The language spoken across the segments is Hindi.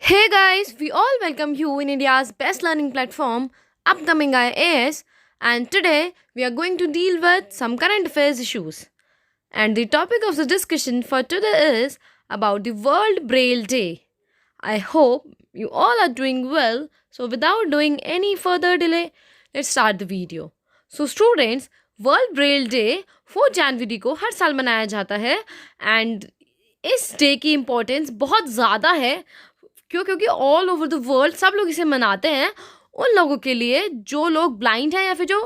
Hey guys, we all welcome you in India's best learning platform, Upcoming IAS, and today we are going to deal with some current affairs issues. And the topic of the discussion for today is about the World Braille Day. I hope you all are doing well, so without doing any further delay, let's start the video. So students, world Braille day 4 जनवरी को हर साल मनाया जाता है एंड इस डे की इम्पोर्टेंस बहुत ज़्यादा है क्योंकि ऑल ओवर द वर्ल्ड सब लोग इसे मनाते हैं उन लोगों के लिए जो लोग ब्लाइंड हैं या फिर जो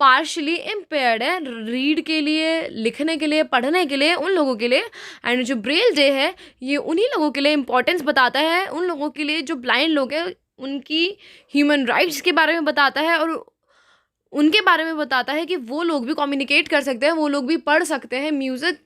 पार्शली इम्पेयर्ड है रीड के लिए, लिखने के लिए, पढ़ने के लिए, उन लोगों के लिए। एंड जो ब्रेल डे है ये उन्हीं लोगों के लिए इम्पोर्टेंस बताता है, उन लोगों के लिए जो ब्लाइंड लोग हैं उनकी ह्यूमन राइट्स के बारे में बताता है और उनके बारे में बताता है कि वो लोग भी कम्युनिकेट कर सकते हैं, वो लोग भी पढ़ सकते हैं, म्यूज़िक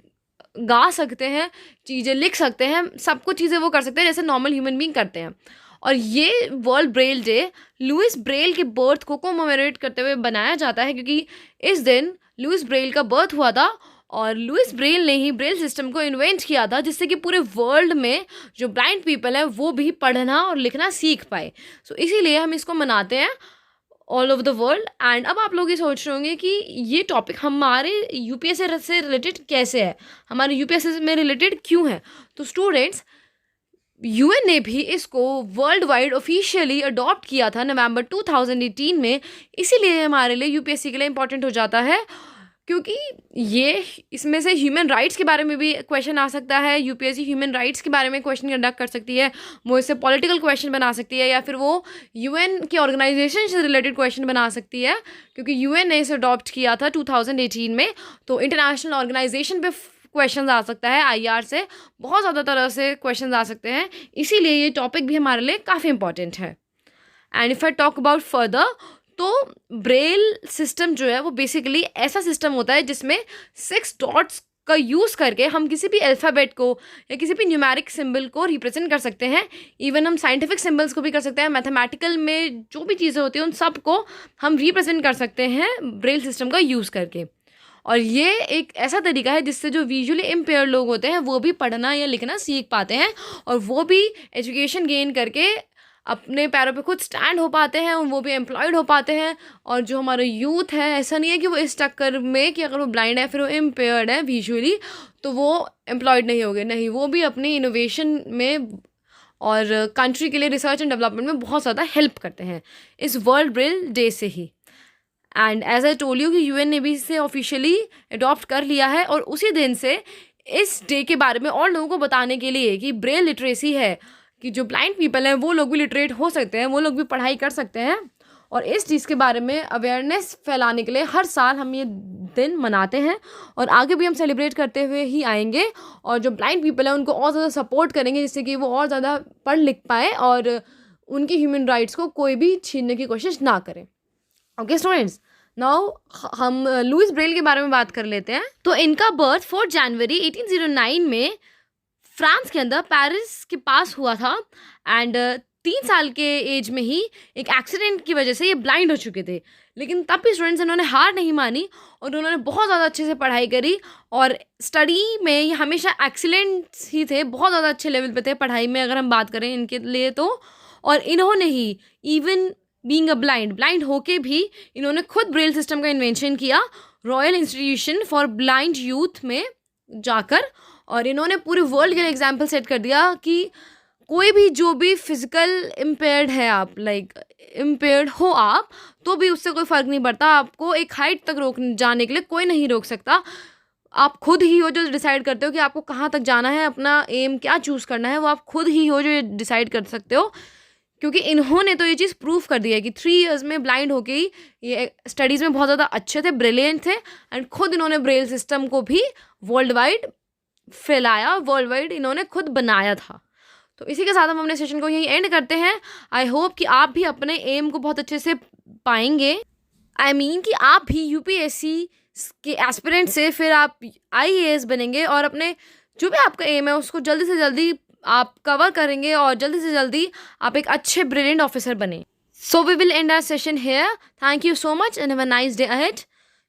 गा सकते हैं, चीज़ें लिख सकते हैं, सब कुछ चीज़ें वो कर सकते हैं जैसे नॉर्मल ह्यूमन बीइंग करते हैं। और ये world Braille Day Lewis Braille के बर्थ को कोमेमोरेट करते हुए बनाया जाता है क्योंकि इस दिन लुइस ब्रेल का बर्थ हुआ था और लुइस ब्रेल ने ही ब्रेल सिस्टम को इन्वेंट किया था जिससे कि पूरे वर्ल्ड में जो ब्लाइंड पीपल हैं वो भी पढ़ना और लिखना सीख पाए। सो इसीलिए हम इसको मनाते हैं all over the world. And अब आप लोग ये सोच रहे होंगे कि ये टॉपिक हमारे यूपीएससी से रिलेटेड कैसे है, हमारे यूपीएससी में रिलेटेड क्यों है। तो स्टूडेंट्स, यूएन ने भी इसको वर्ल्ड वाइड ऑफिशियली अडॉप्ट किया था नवंबर 2018 में, इसीलिए हमारे लिए यूपीएससी के लिए इंपॉर्टेंट हो जाता है क्योंकि ये इसमें से ह्यूमन राइट्स के बारे में भी क्वेश्चन आ सकता है। यूपीएससी ह्यूमन राइट्स के बारे में क्वेश्चन कंडक्ट कर सकती है, वो इससे पॉलिटिकल क्वेश्चन बना सकती है या फिर वो यूएन की ऑर्गेनाइजेशन से रिलेटेड क्वेश्चन बना सकती है क्योंकि यूएन ने इसे अडॉप्ट किया था 2018 में। तो इंटरनेशनल ऑर्गेनाइजेशन पे क्वेश्चन आ सकता है, आईआर से बहुत ज़्यादा तरह से क्वेश्चन आ सकते हैं, इसीलिए ये टॉपिक भी हमारे लिए काफ़ी इंपॉर्टेंट है। And if I talk about further, तो ब्रेल सिस्टम जो है वो बेसिकली ऐसा सिस्टम होता है जिसमें 6 डॉट्स का यूज़ करके हम किसी भी अल्फ़ाबेट को या किसी भी न्यूमेरिक सिंबल को रिप्रेजेंट कर सकते हैं। इवन हम साइंटिफिक सिंबल्स को भी कर सकते हैं, मैथमेटिकल में जो भी चीज़ें होती हैं उन सब को हम रिप्रेजेंट कर सकते हैं ब्रेल सिस्टम का यूज़ करके। और ये एक ऐसा तरीका है जिससे जो विजुअली इम्पेयर लोग होते हैं वो भी पढ़ना या लिखना सीख पाते हैं और वो भी एजुकेशन गेन करके अपने पैरों पे खुद स्टैंड हो पाते हैं और वो भी एम्प्लॉयड हो पाते हैं। और जो हमारा यूथ है ऐसा नहीं है कि वो इस चक्कर में कि अगर वो ब्लाइंड है फिर वो इम्पेयर्ड है विजुअली तो वो एम्प्लॉयड नहीं होंगे, नहीं, वो भी अपनी इनोवेशन में और कंट्री के लिए रिसर्च एंड डेवलपमेंट में बहुत ज़्यादा हेल्प करते हैं इस वर्ल्ड ब्रेल डे से ही। And as I told you कि यूएन ने भी इसे ऑफिशियली अडॉप्ट कर लिया है और उसी दिन से इस डे के बारे में और लोगों को बताने के लिए कि ब्रेल लिटरेसी है, कि जो ब्लाइंड पीपल हैं वो लोग भी लिटरेट हो सकते हैं, वो लोग भी पढ़ाई कर सकते हैं। और इस चीज़ के बारे में अवेयरनेस फैलाने के लिए हर साल हम ये दिन मनाते हैं और आगे भी हम सेलिब्रेट करते हुए ही आएंगे और जो ब्लाइंड पीपल हैं उनको और ज़्यादा सपोर्ट करेंगे जिससे कि वो और ज़्यादा पढ़ लिख पाए और उनकी ह्यूमन राइट्स को कोई भी छीनने की कोशिश ना करें। ओके स्टूडेंट्स, नाउ हम लुइस ब्रेल के बारे में बात कर लेते हैं। तो इनका बर्थ 4 जनवरी 1809 में फ्रांस के अंदर पेरिस के पास हुआ था एंड 3 साल के एज में ही एक एक्सीडेंट की वजह से ये ब्लाइंड हो चुके थे, लेकिन तब भी स्टूडेंट्स इन्होंने हार नहीं मानी और उन्होंने बहुत ज़्यादा अच्छे से पढ़ाई करी और स्टडी में ये हमेशा एक्सीलेंट ही थे, बहुत ज़्यादा अच्छे लेवल पे थे पढ़ाई में अगर हम बात करें इनके लिए तो। और इन्होंने ही इवन बीइंग अ ब्लाइंड होके भी इन्होंने खुद ब्रेल सिस्टम का इन्वेंशन किया royal institution for blind youth में जाकर, और इन्होंने पूरे वर्ल्ड के लिए एग्जाम्पल सेट कर दिया कि कोई भी जो भी फिजिकल इम्पेयर्ड है, आप लाइक इम्पेयर्ड हो आप, तो भी उससे कोई फ़र्क नहीं पड़ता, आपको एक हाइट तक रोक जाने के लिए कोई नहीं रोक सकता। आप खुद ही हो जो डिसाइड करते हो कि आपको कहाँ तक जाना है, अपना एम क्या चूज़ करना है, वो आप खुद ही हो जो डिसाइड कर सकते हो क्योंकि इन्होंने तो ये चीज़ प्रूव कर दी है कि 3 इयर्स में ब्लाइंड होके ही ये स्टडीज़ में बहुत ज़्यादा अच्छे थे, ब्रिलियंट थे एंड खुद इन्होंने ब्रेल सिस्टम को भी वर्ल्ड वाइड फैलाया, वर्ल्ड वाइड इन्होंने खुद बनाया था। तो इसी के साथ हम अपने सेशन को यहीं एंड करते हैं। आई होप कि आप भी अपने एम को बहुत अच्छे से पाएंगे, आई मीन कि आप भी यूपीएससी के एस्पिरेंट से फिर आप आईएएस बनेंगे और अपने जो भी आपका एम है उसको जल्दी से जल्दी आप कवर करेंगे और जल्दी से जल्दी आप एक अच्छे ब्रिलियंट ऑफिसर बने। So we will end our session here. Thank you so much and have a nice day ahead.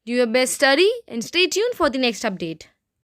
Do your best study and stay tuned for the next update.